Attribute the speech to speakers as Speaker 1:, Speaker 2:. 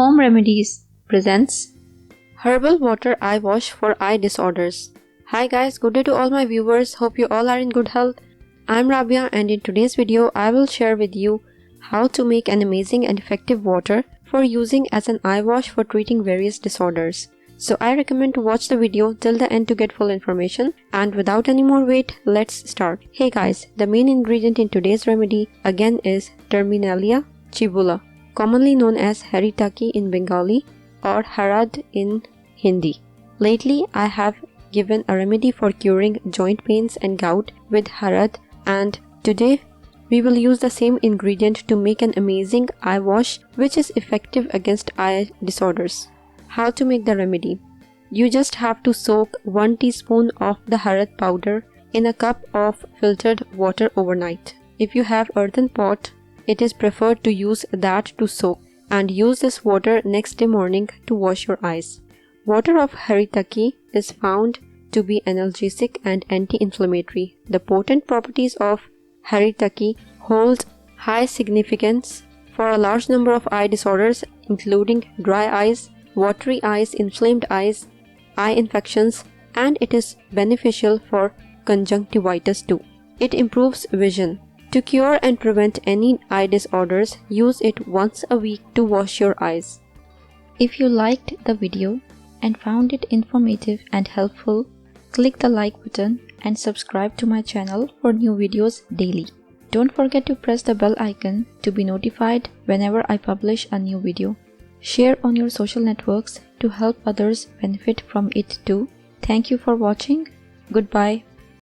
Speaker 1: Home Remedies presents Herbal Water Eye Wash for Eye Disorders. Hi guys, good day to all my viewers. Hope you all are in good health. I'm Rabia and in today's video I will share with you how to make an amazing and effective water for using as an eye wash for treating various disorders. So I recommend to watch the video till the end to get full information, and without any more wait, let's start. Hey guys, the main ingredient in today's remedy again is Terminalia chibula, commonly known as Haritaki in Bengali or Harad in Hindi. Lately I have given a remedy for curing joint pains and gout with Harad, and today we will use the same ingredient to make an amazing eye wash which is effective against eye disorders. How to make the remedy? You just have to soak 1 teaspoon of the Harad powder in a cup of filtered water overnight. If you have earthen pot, it is preferred to use that to soak, and use this water next day morning to wash your eyes. Water of Haritaki is found to be analgesic and anti-inflammatory. The potent properties of Haritaki hold high significance for a large number of eye disorders including dry eyes, watery eyes, inflamed eyes, eye infections, and it is beneficial for conjunctivitis too. It improves vision. To cure and prevent any eye disorders, use it once a week to wash your eyes. If you liked the video and found it informative and helpful, click the like button and subscribe to my channel for new videos daily. Don't forget to press the bell icon to be notified whenever I publish a new video. Share on your social networks to help others benefit from it too. Thank you for watching. Goodbye.